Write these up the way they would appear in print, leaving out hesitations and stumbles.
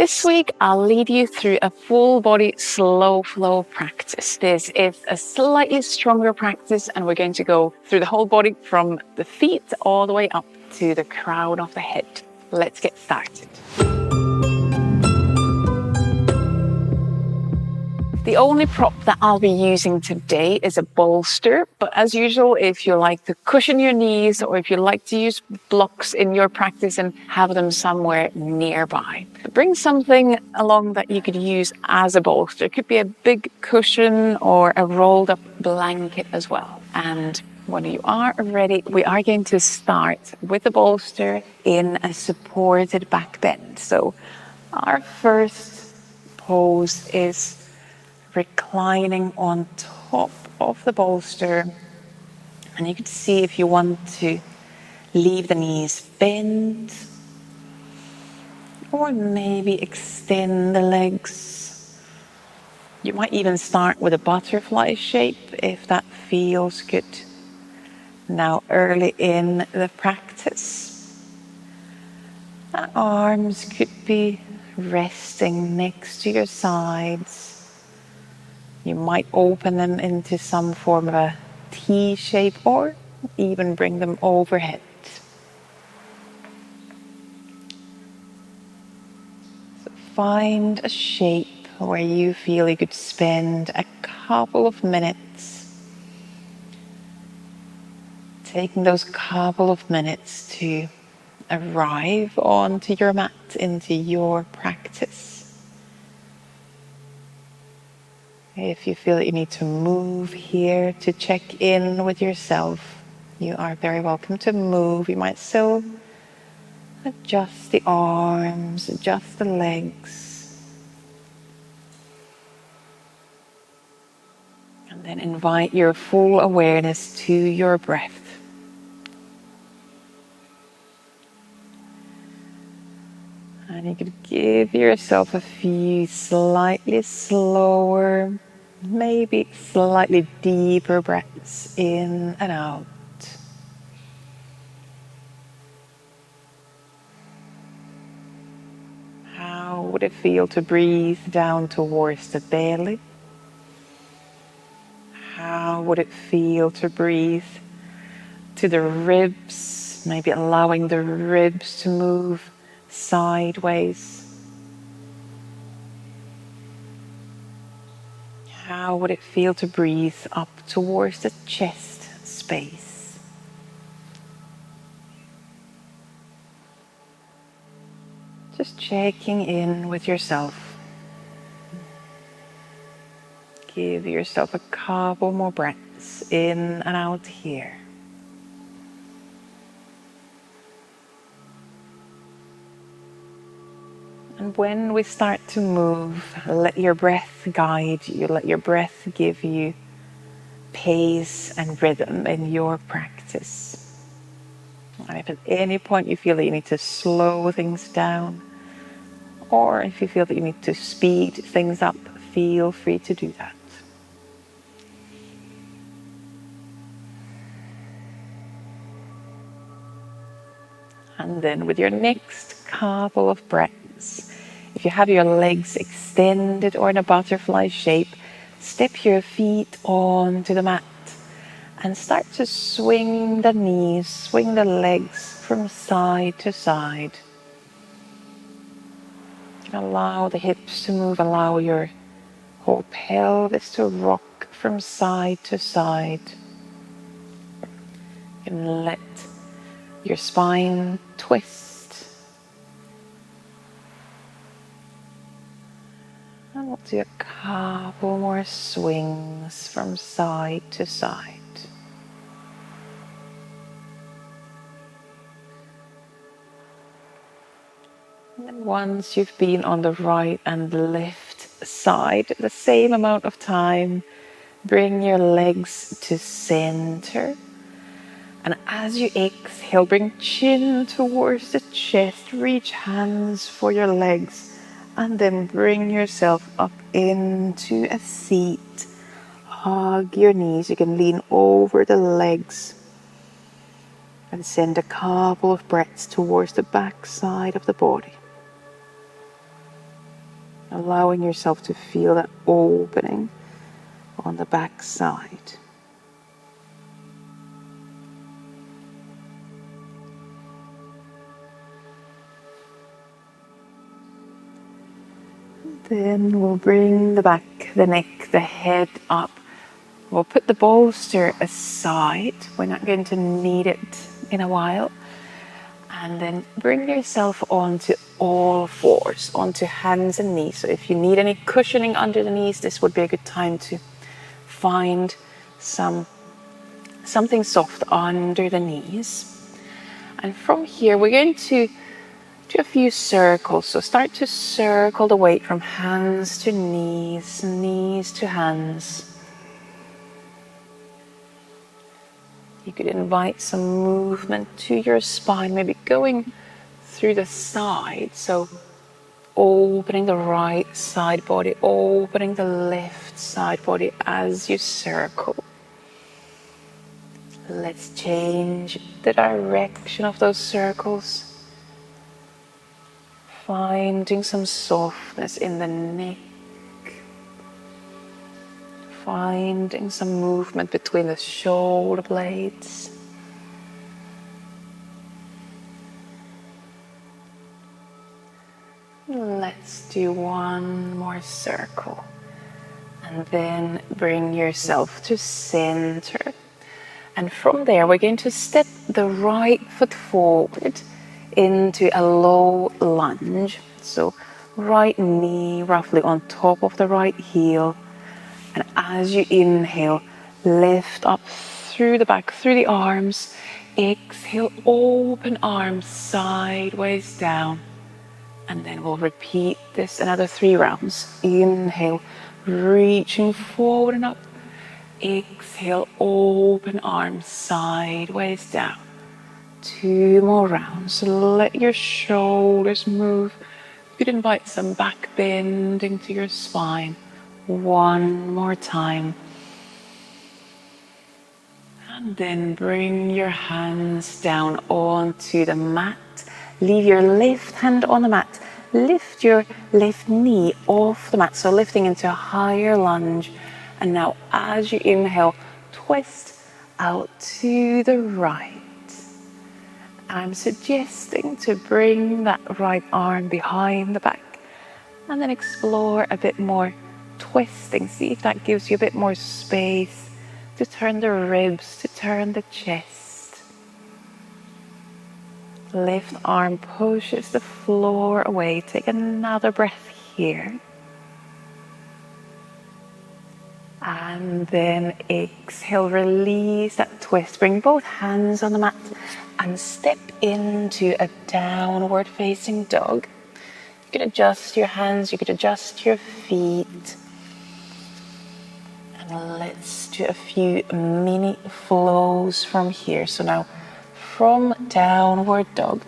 This week, I'll lead you through a full body slow flow practice. This is a slightly stronger practice, and we're going to go through the whole body from the feet all the way up to the crown of the head. Let's get started. The only prop that I'll be using today is a bolster, but as usual, if you like to cushion your knees or if you like to use blocks in your practice and have them somewhere nearby, bring something along that you could use as a bolster. It could be a big cushion or a rolled up blanket as well. And when you are ready, we are going to start with the bolster in a supported back bend. So our first pose is reclining on top of the bolster, and you can see if you want to leave the knees bent or maybe extend the legs. You might even start with a butterfly shape if that feels good. Now, early in the practice, the arms could be resting next to your sides. You might open them into some form of a T shape or even bring them overhead. So find a shape where you feel you could spend a couple of minutes, taking those couple of minutes to arrive onto your mat, into your practice. If you feel that you need to move here to check in with yourself, you are very welcome to move. You might still adjust the arms, adjust the legs. And then invite your full awareness to your breath. And you could give yourself a few slightly slower, maybe slightly deeper breaths in and out. How would it feel to breathe down towards the belly? How would it feel to breathe to the ribs, maybe allowing the ribs to move sideways? How would it feel to breathe up towards the chest space? Just checking in with yourself. Give yourself a couple more breaths in and out here. And when we start to move, let your breath guide you. Let your breath give you pace and rhythm in your practice. And if at any point you feel that you need to slow things down, or if you feel that you need to speed things up, feel free to do that. And then with your next couple of breaths, if you have your legs extended or in a butterfly shape, step your feet onto the mat and start to swing the knees, swing the legs from side to side. Allow the hips to move, allow your whole pelvis to rock from side to side. You can let your spine twist. And we'll do a couple more swings from side to side. And then once you've been on the right and left side the same amount of time, bring your legs to center. And as you exhale, bring chin towards the chest, reach hands for your legs, and then bring yourself up into a seat. Hug your knees, you can lean over the legs. And send a couple of breaths towards the back side of the body. allowing yourself to feel that opening on the back side. Then we'll bring the back, the neck, the head up. We'll put the bolster aside. We're not going to need it in a while. And then bring yourself onto all fours, onto hands and knees. So if you need any cushioning under the knees, this would be a good time to find something soft under the knees. And from here, we're going to do a few circles. So start to circle the weight from hands to knees, knees to hands. You could invite some movement to your spine, maybe going through the side. So opening the right side body, opening the left side body as you circle. Let's change the direction of those circles. Finding some softness in the neck. Finding some movement between the shoulder blades. Let's do one more circle. And then bring yourself to center. And from there, we're going to step the right foot forward into a low lunge. So right knee roughly on top of the right heel. And as you inhale, lift up through the back, through the arms. Exhale, open arms sideways down. And then we'll repeat this another 3 rounds. Inhale, reaching forward and up. Exhale, open arms sideways down. 2 more rounds. Let your shoulders move. You could invite some back bending to your spine. 1 more time. And then bring your hands down onto the mat. Leave your left hand on the mat. Lift your left knee off the mat. So lifting into a higher lunge. And now as you inhale, twist out to the right. I'm suggesting to bring that right arm behind the back. And then explore a bit more twisting. See if that gives you a bit more space to turn the ribs, to turn the chest. Left arm pushes the floor away. Take another breath here. And then exhale, release that twist. Bring both hands on the mat and step into a downward facing dog. You could adjust your hands, you could adjust your feet. And let's do a few mini flows from here. So now from downward dog,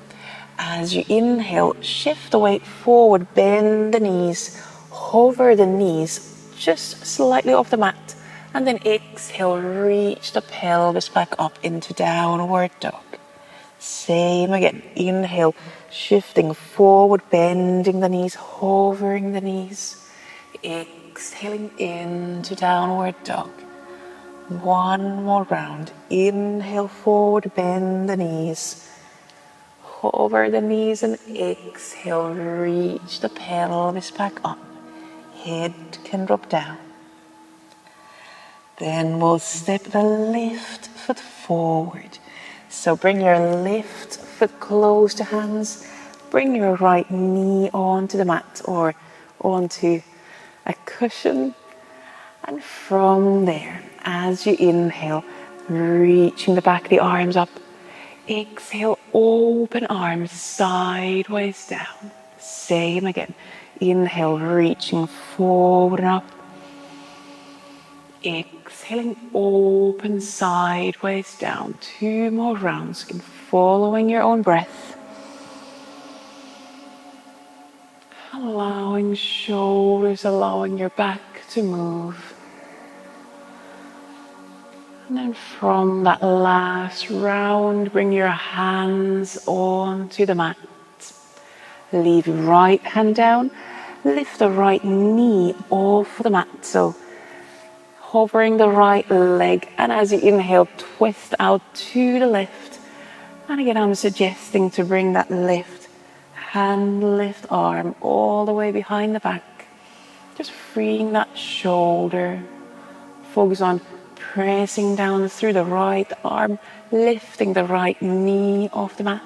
as you inhale, shift the weight forward, bend the knees, hover the knees just slightly off the mat, and then exhale, reach the pelvis back up into downward dog. Same again, inhale, shifting forward, bending the knees, hovering the knees, exhaling into downward dog. 1 more round, inhale forward, bend the knees, hover the knees, and exhale, reach the pelvis back up. Head can drop down. Then we'll step the left foot forward. So bring your left foot close to hands. Bring your right knee onto the mat or onto a cushion. And from there, as you inhale, reaching the back of the arms up. Exhale, open arms sideways down. Same again. Inhale, reaching forward and up. Exhaling, open sideways down. 2 more rounds in following your own breath. Allowing shoulders, allowing your back to move. And then from that last round, bring your hands onto the mat. Leave right hand down. lift the right knee off the mat. So hovering the right leg, and as you inhale, twist out to the left. And again, I'm suggesting to bring that lift hand, lift arm all the way behind the back. Just freeing that shoulder. Focus on pressing down through the right arm, lifting the right knee off the mat.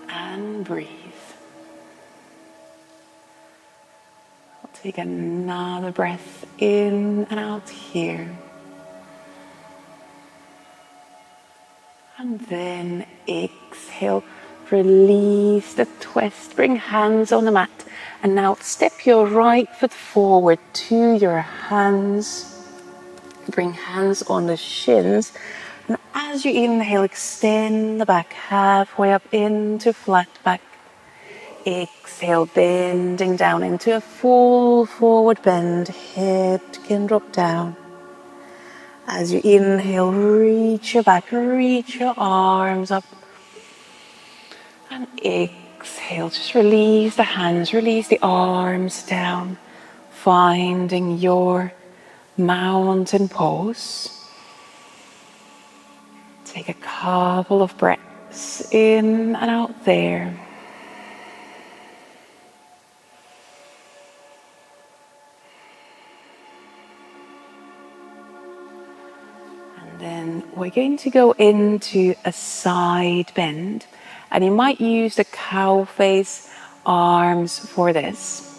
And breathe. I'll take another breath in and out here. And then exhale, release the twist, bring hands on the mat. And now step your right foot forward to your hands. Bring hands on the shins. And as you inhale, extend the back halfway up into flat back. Exhale, bending down into a full forward bend. Head can drop down. As you inhale, reach your back, reach your arms up. And exhale, just release the hands, release the arms down. Finding your mountain pose. Take a couple of breaths in and out there. And then we're going to go into a side bend. And you might use the cow face arms for this.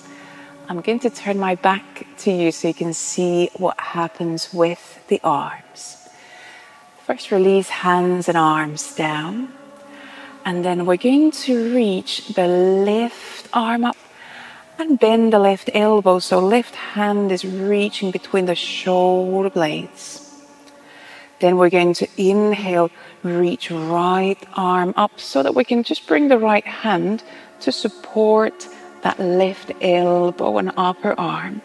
I'm going to turn my back to you so you can see what happens with the arms. First, release hands and arms down. And then we're going to reach the left arm up and bend the left elbow. So left hand is reaching between the shoulder blades. Then we're going to inhale, reach right arm up so that we can just bring the right hand to support that left elbow and upper arm.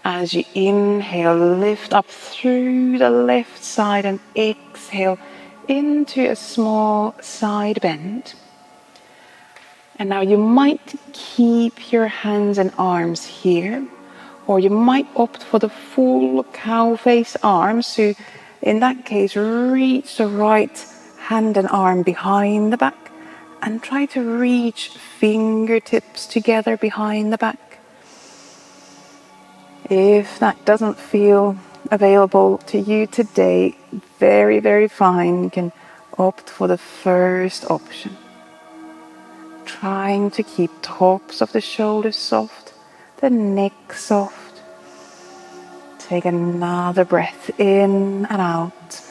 As you inhale, lift up through the left side and exhale into a small side bend. And now you might keep your hands and arms here, or you might opt for the full cow face arms. So in that case, reach the right hand and arm behind the back and try to reach fingertips together behind the back. If that doesn't feel available to you today, very, very fine. You can opt for the first option. Trying to keep tops of the shoulders soft, the neck soft. Take another breath in and out.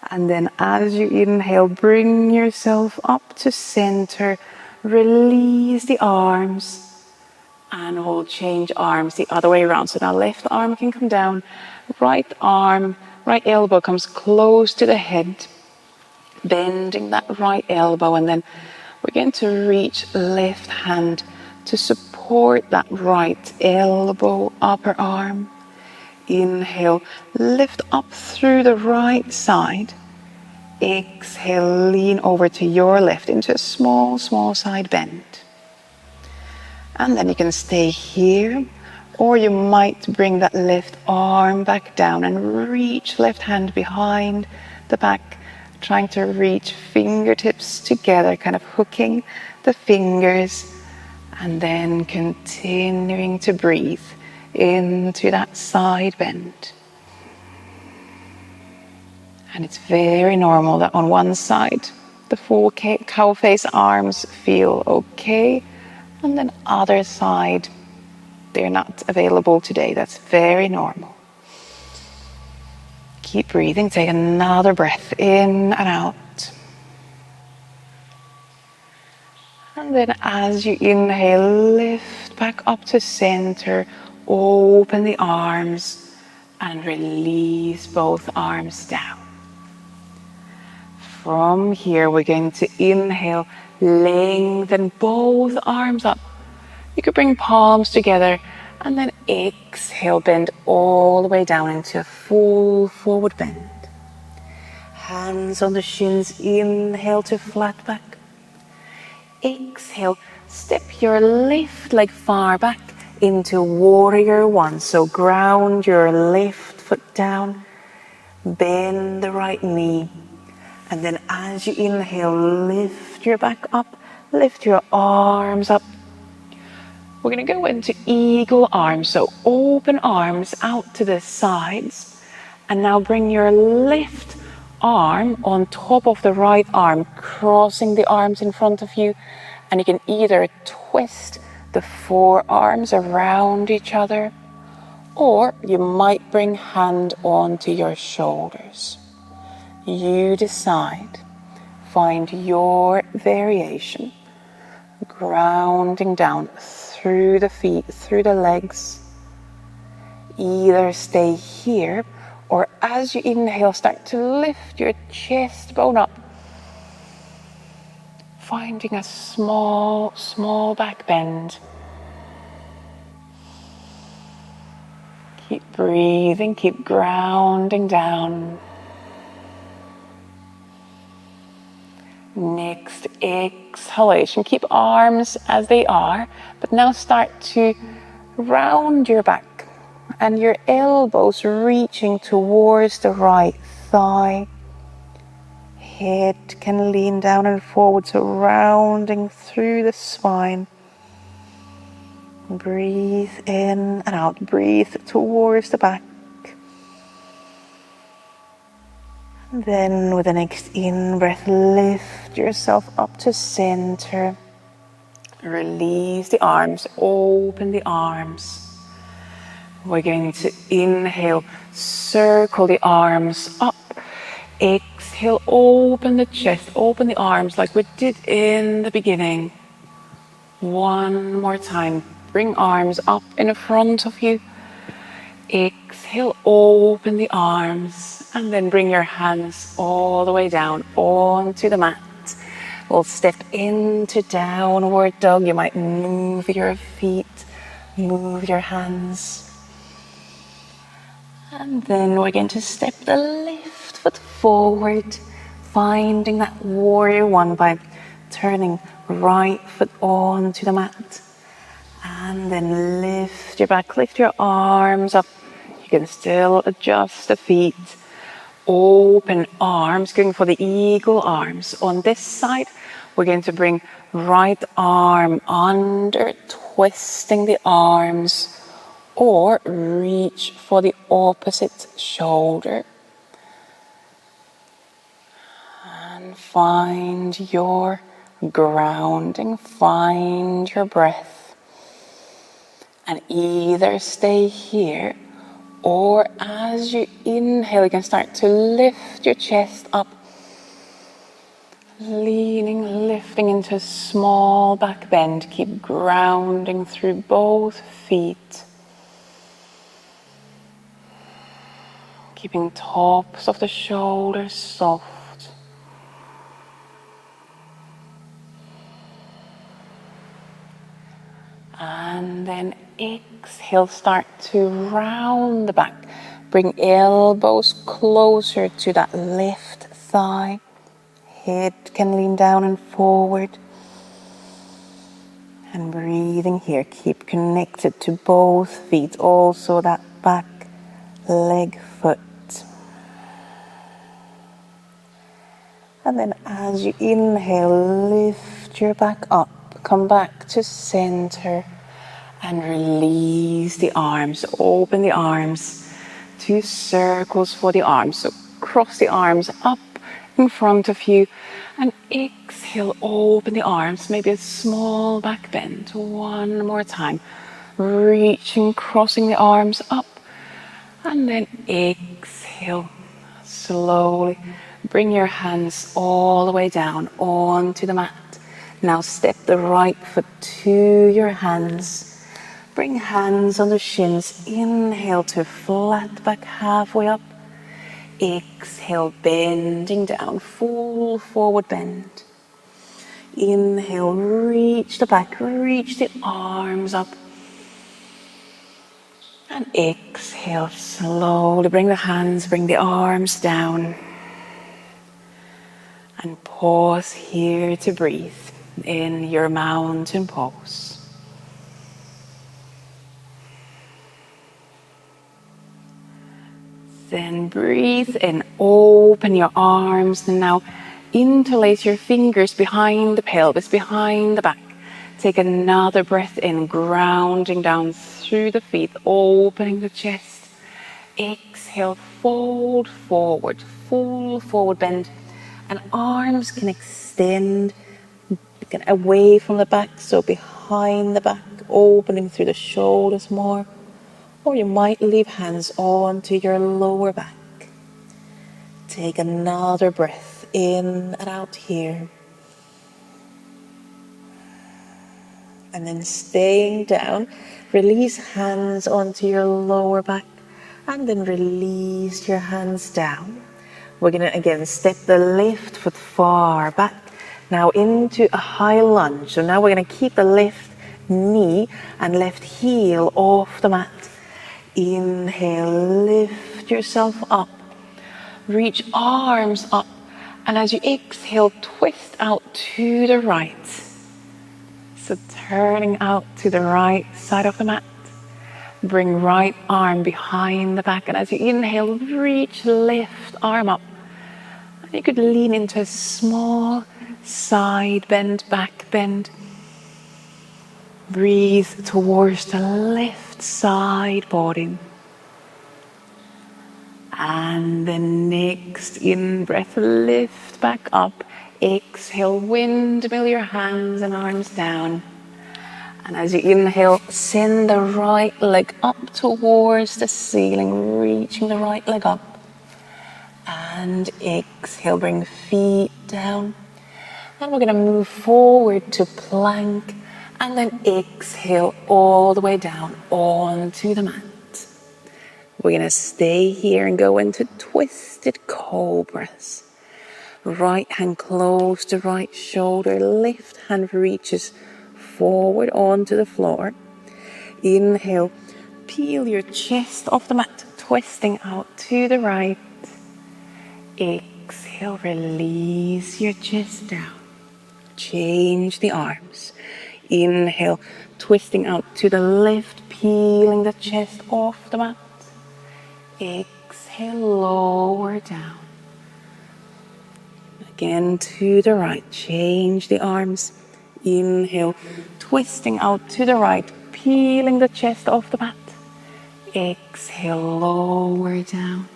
And then as you inhale, bring yourself up to center. Release the arms. And we'll change arms the other way around. So now left arm can come down. Right arm, right elbow comes close to the head. Bending that right elbow. And then we're going to reach left hand to support that right elbow, upper arm. Inhale, lift up through the right side. Exhale, lean over to your left into a small, small side bend. And then you can stay here, or you might bring that left arm back down and reach left hand behind the back, trying to reach fingertips together, kind of hooking the fingers, and then continuing to breathe into that side bend. And it's very normal that on one side, the full cow face arms feel okay, and then other side, they're not available today. That's very normal. Keep breathing. Take another breath in and out. And then as you inhale, lift back up to center. Open the arms and release both arms down. From here, we're going to inhale, lengthen both arms up. You could bring palms together and then exhale, bend all the way down into a full forward bend. Hands on the shins, inhale to flat back. exhale, step your left leg far back into warrior one. So ground your left foot down, bend the right knee. And then as you inhale, lift your back up, lift your arms up. We're going to go into eagle arms. So open arms out to the sides. And now bring your left arm on top of the right arm, crossing the arms in front of you. And you can either twist the forearms around each other, or you might bring hand onto your shoulders. You decide. Find your variation. Grounding down through the feet, through the legs. Either stay here, or as you inhale, start to lift your chest bone up. Finding a small back bend. Keep breathing, keep grounding down. Next exhalation, keep arms as they are, but now start to round your back and your elbows reaching towards the right thigh. Head can lean down and forward, so rounding through the spine. Breathe in and out, breathe towards the back. Then with the next in-breath, lift yourself up to center. Release the arms, open the arms. We're going to inhale, circle the arms up. Exhale, open the chest, open the arms like we did in the beginning. One more time, bring arms up in front of you. Exhale, open the arms, and then bring your hands all the way down onto the mat. We'll step into downward dog. You might move your feet, move your hands. And then we're going to step the left foot forward, finding that warrior one by turning right foot onto the mat. And then lift your back, lift your arms up. You can still adjust the feet. Open arms, going for the eagle arms. On this side, we're going to bring right arm under, twisting the arms, or reach for the opposite shoulder. And find your grounding, find your breath. And either stay here, or as you inhale, you can start to lift your chest up. Leaning, lifting into a small back bend. Keep grounding through both feet. Keeping tops of the shoulders soft. And then exhale, start to round the back. Bring elbows closer to that left thigh. Head can lean down and forward. And breathing here, keep connected to both feet, also that back leg foot. And then as you inhale, lift your back up. Come back to center and release the arms. Open the arms. 2 circles for the arms. So cross the arms up in front of you and exhale, open the arms. Maybe a small back bend. One more time. Reaching, crossing the arms up, and then exhale. Slowly bring your hands all the way down onto the mat. Now step the right foot to your hands. Bring hands on the shins. Inhale to flat back halfway up. Exhale, bending down, full forward bend. Inhale, reach the back, reach the arms up. And exhale, slowly bring the hands, bring the arms down. And pause here to breathe. in your mountain pose. Then breathe in, open your arms, and now interlace your fingers behind the pelvis, behind the back. Take another breath in, grounding down through the feet, opening the chest. Exhale, fold forward, full forward bend, and arms can extend away from the back, so behind the back, opening through the shoulders more. Or you might leave hands onto your lower back. Take another breath in and out here. And then staying down, release hands onto your lower back and then release your hands down. We're going to again step the left foot far back, now into a high lunge. So now we're going to keep the left knee and left heel off the mat. Inhale, lift yourself up. Reach arms up, and as you exhale, twist out to the right. So turning out to the right side of the mat. Bring right arm behind the back, and as you inhale, reach left arm up. And you could lean into a small side bend, back bend. Breathe towards the left side body. And then next in breath, lift back up. Exhale, windmill your hands and arms down. And as you inhale, send the right leg up towards the ceiling, reaching the right leg up. And exhale, bring feet down. And we're going to move forward to plank. And then exhale all the way down onto the mat. We're going to stay here and go into twisted cobras. Right hand close to right shoulder. Left hand reaches forward onto the floor. Inhale, peel your chest off the mat, twisting out to the right. Exhale, release your chest down. Change the arms. Inhale, twisting out to the left, peeling the chest off the mat. Exhale, lower down. Again to the right, change the arms. Inhale, twisting out to the right, peeling the chest off the mat. Exhale, lower down.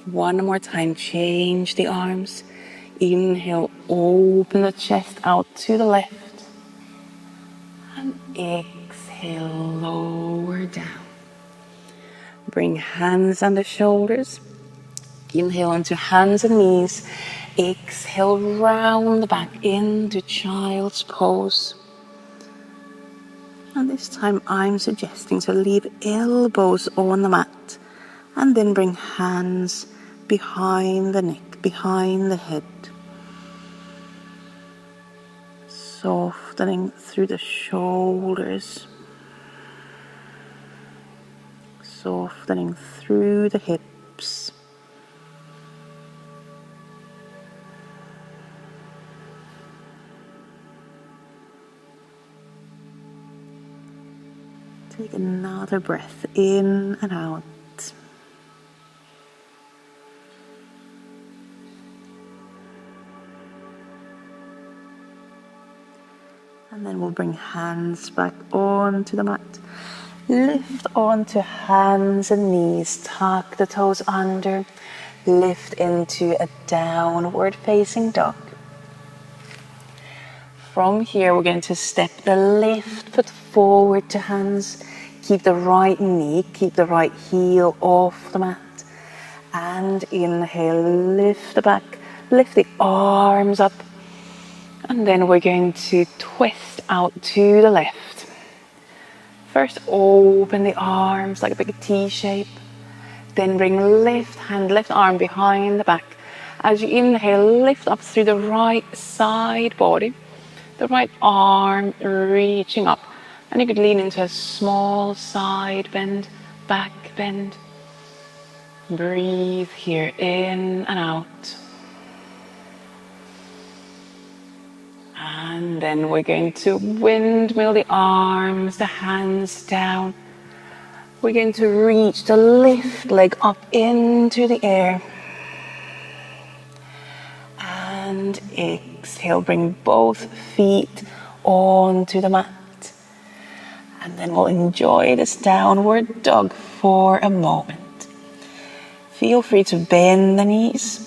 One more time, change the arms. Inhale, open the chest out to the left. And exhale, lower down. Bring hands on the shoulders. Inhale onto hands and knees. Exhale, round the back into child's pose. And this time I'm suggesting to leave elbows on the mat. And then bring hands behind the neck, behind the head. Softening through the shoulders. Softening through the hips. Take another breath in and out. And then we'll bring hands back onto the mat. Lift onto hands and knees. Tuck the toes under. Lift into a downward facing dog. From here, we're going to step the left foot forward to hands. Keep the right knee, keep the right heel off the mat. And inhale, lift the back, lift the arms up. And then we're going to twist out to the left. First, open the arms like a big T shape. Then bring left hand, left arm behind the back. As you inhale, lift up through the right side body. The right arm reaching up. And you could lean into a small side bend, back bend. Breathe here in and out. And And then we're going to windmill the arms, the hands down. We're going to reach the left leg up into the air. And exhale, bring both feet onto the mat. And then we'll enjoy this downward dog for a moment. Feel free to bend the knees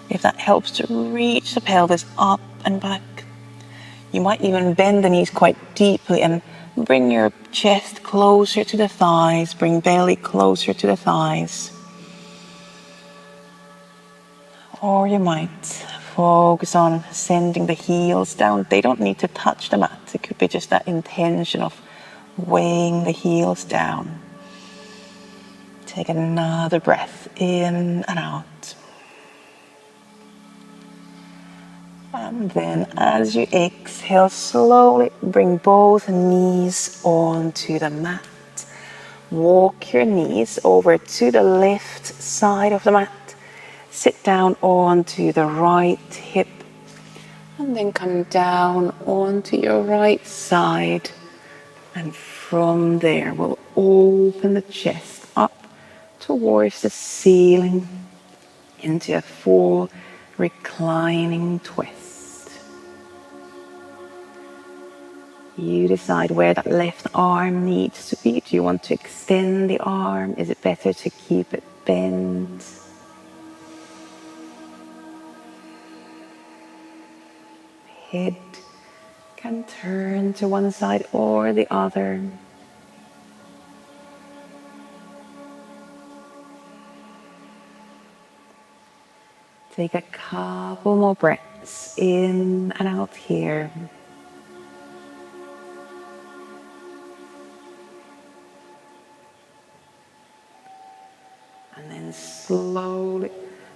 if that helps to reach the pelvis up and back. You might even bend the knees quite deeply and bring your chest closer to the thighs, bring belly closer to the thighs. Or you might focus on sending the heels down. They don't need to touch the mat. It could be just that intention of weighing the heels down. Take another breath in and out. And then as you exhale, slowly bring both knees onto the mat. Walk your knees over to the left side of the mat. Sit down onto the right hip. And then come down onto your right side. And from there, we'll open the chest up towards the ceiling into a full reclining twist. You decide where that left arm needs to be. Do you want to extend the arm? Is it better to keep it bent? Head can turn to one side or the other. Take a couple more breaths in and out here. And then slowly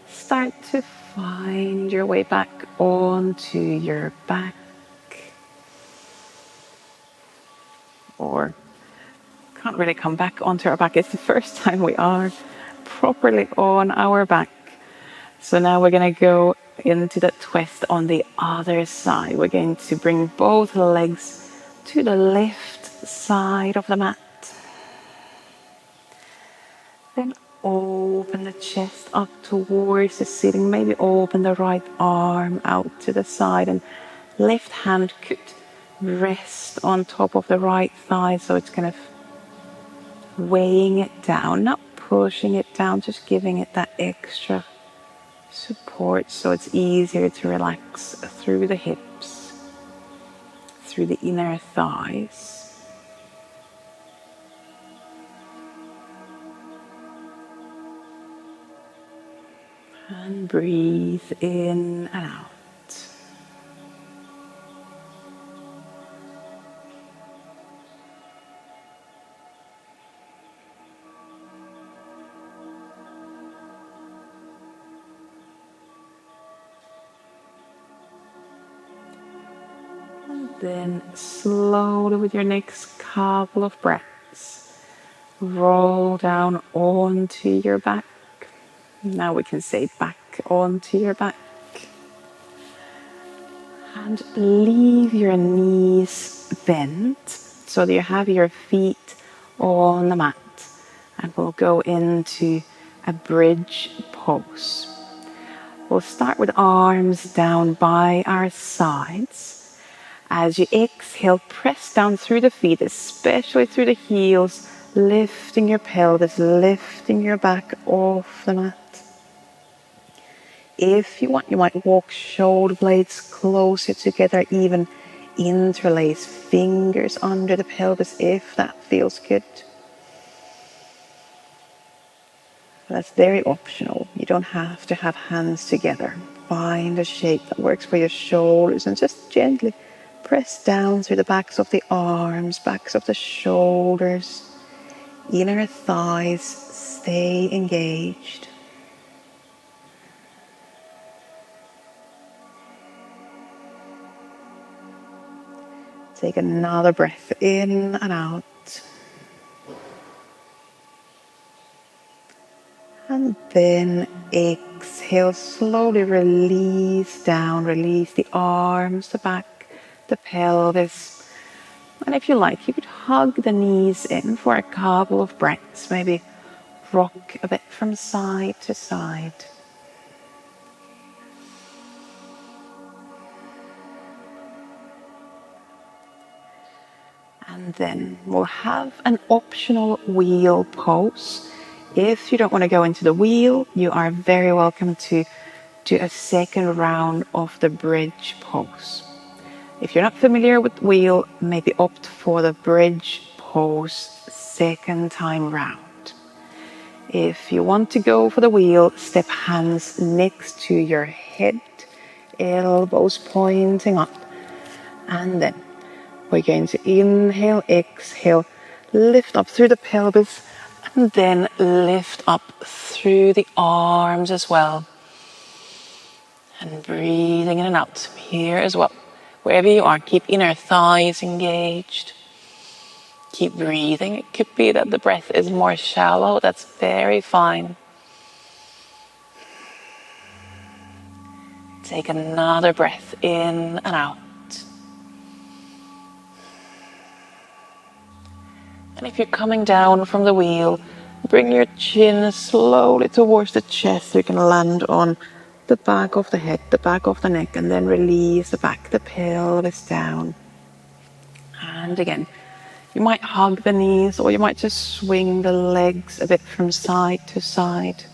start to find your way back onto your back. Or can't really come back onto our back. It's the first time we are properly on our back. So now we're going to go into the twist on the other side. We're going to bring both legs to the left side of the mat. Then open the chest up towards the ceiling. Maybe open the right arm out to the side, and left hand could rest on top of the right thigh, so it's kind of weighing it down, not pushing it down, just giving it that extra support so it's easier to relax through the hips, through the inner thighs. And breathe in and out. And then slowly, with your next couple of breaths, roll down onto your back. Now we can say back onto your back. And leave your knees bent so that you have your feet on the mat. And we'll go into a bridge pose. We'll start with arms down by our sides. As you exhale, press down through the feet, especially through the heels, lifting your pelvis, lifting your back off the mat. If you want, you might walk shoulder blades closer together, even interlace fingers under the pelvis if that feels good. That's very optional. You don't have to have hands together. Find a shape that works for your shoulders and just gently press down through the backs of the arms, backs of the shoulders, inner thighs. Stay engaged. Take another breath in and out. And then exhale, slowly release down, release the arms, the back, the pelvis. And if you like, you could hug the knees in for a couple of breaths, maybe rock a bit from side to side. And then we'll have an optional wheel pose. If you don't want to go into the wheel, you are very welcome to do a second round of the bridge pose. If you're not familiar with wheel, maybe opt for the bridge pose second time round. If you want to go for the wheel, step hands next to your head, elbows pointing up, and then we're going to inhale, exhale, lift up through the pelvis, and then lift up through the arms as well. And breathing in and out here as well. Wherever you are, keep inner thighs engaged. Keep breathing. It could be that the breath is more shallow. That's very fine. Take another breath in and out. And if you're coming down from the wheel, bring your chin slowly towards the chest so you can land on the back of the head, the back of the neck, and then release the back, the pelvis down. And again, you might hug the knees or you might just swing the legs a bit from side to side.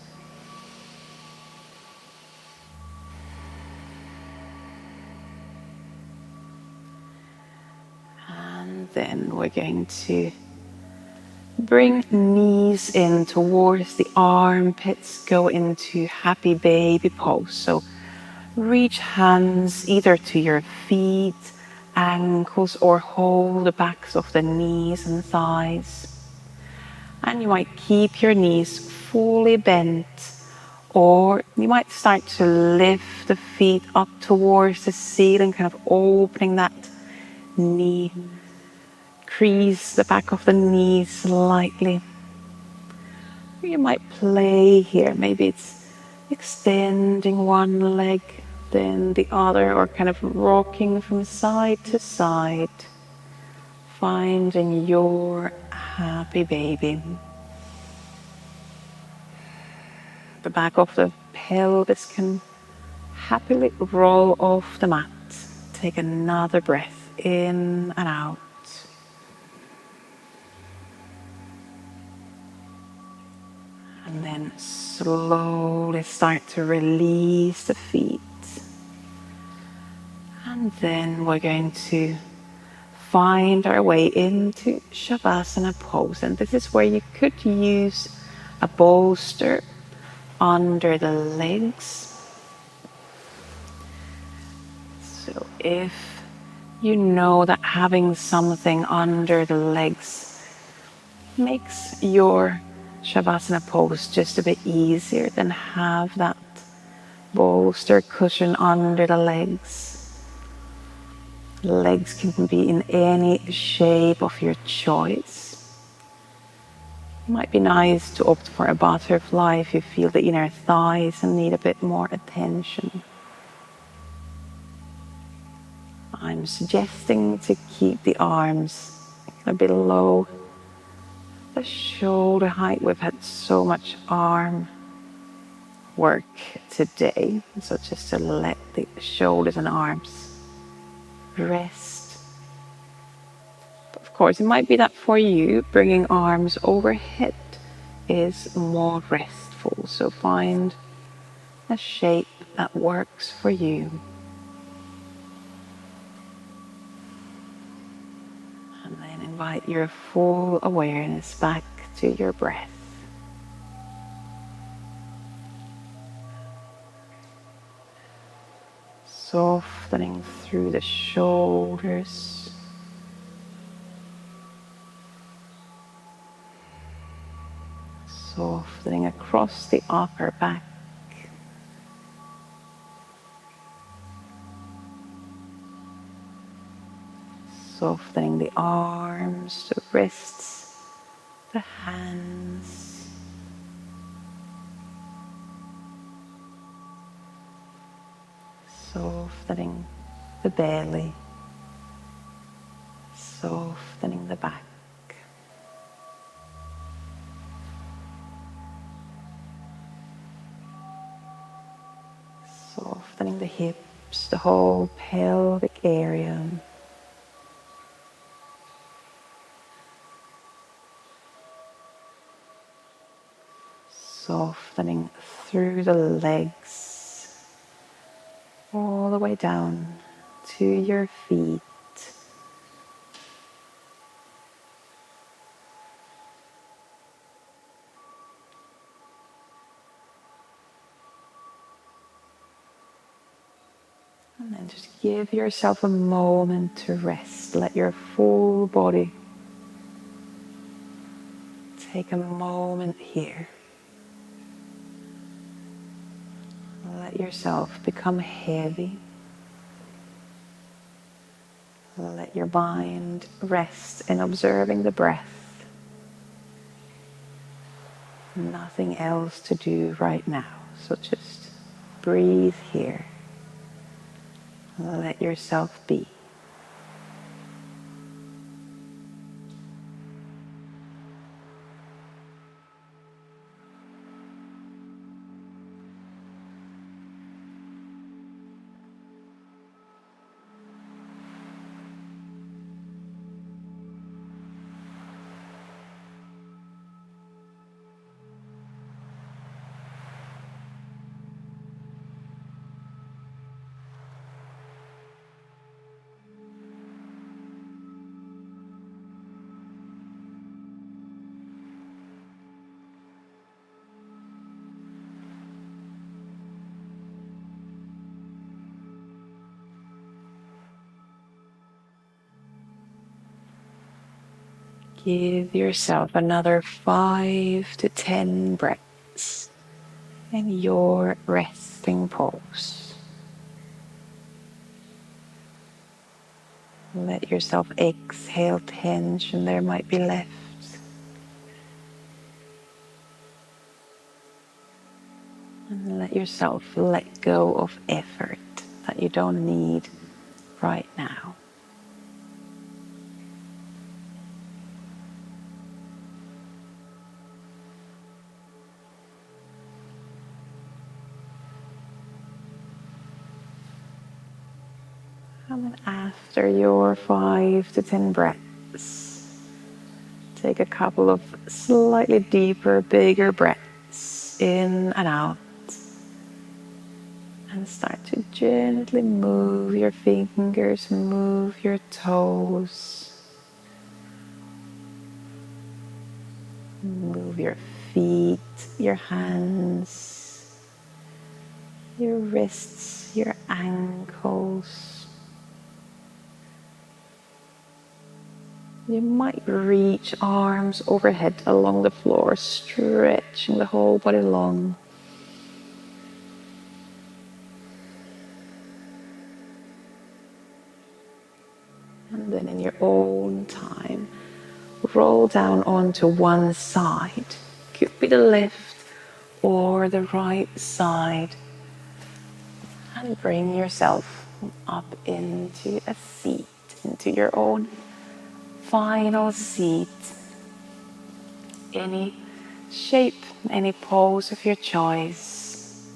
And then we're going to bring knees in towards the armpits, go into happy baby pose. So reach hands either to your feet, ankles, or hold the backs of the knees and thighs. And you might keep your knees fully bent, or you might start to lift the feet up towards the ceiling, kind of opening that knee. Crease the back of the knee slightly. You might play here. Maybe it's extending one leg, then the other, or kind of rocking from side to side, finding your happy baby. The back of the pelvis can happily roll off the mat. Take another breath in and out. And then slowly start to release the feet. And then we're going to find our way into Shavasana pose. And this is where you could use a bolster under the legs. So if you know that having something under the legs makes your Shavasana pose just a bit easier, then have that bolster cushion under the legs. Legs can be in any shape of your choice. It might be nice to opt for a butterfly if you feel the inner thighs and need a bit more attention. I'm suggesting to keep the arms a bit below the shoulder height. We've had so much arm work today, so just to let the shoulders and arms rest. But of course, it might be that for you, bringing arms overhead is more restful. So find a shape that works for you. And then invite your full awareness back to your breath. Softening through the shoulders. Softening across the upper back. Softening the arms, the wrists, the hands. Softening the belly. softening the back. Softening the hips, the whole pelvic area. Softening through the legs, all the way down to your feet. And then just give yourself a moment to rest. Let your full body take a moment here. Let yourself become heavy. Let your mind rest in observing the breath. Nothing else to do right now. So just breathe here. Let yourself be. Give yourself another 5 to 10 breaths in your resting pose. Let yourself exhale tension there might be left. And let yourself let go of effort that you don't need right now. And then after your 5 to 10 breaths, take a couple of slightly deeper, bigger breaths in and out. And start to gently move your fingers, move your toes. Move your feet, your hands, your wrists, your ankles. You might reach arms overhead along the floor, stretching the whole body long. And then in your own time, roll down onto one side. Could be the left or the right side. And bring yourself up into a seat, into your own final seat. Any shape, any pose of your choice.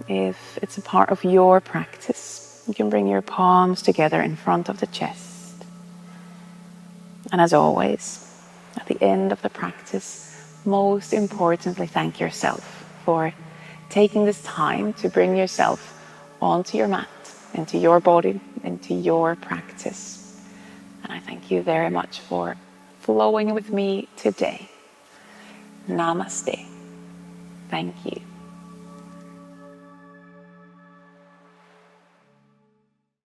If it's a part of your practice, you can bring your palms together in front of the chest. And as always, at the end of the practice, most importantly, thank yourself for taking this time to bring yourself onto your mat, into your body, into your practice. And I thank you very much for flowing with me today. Namaste. Thank you.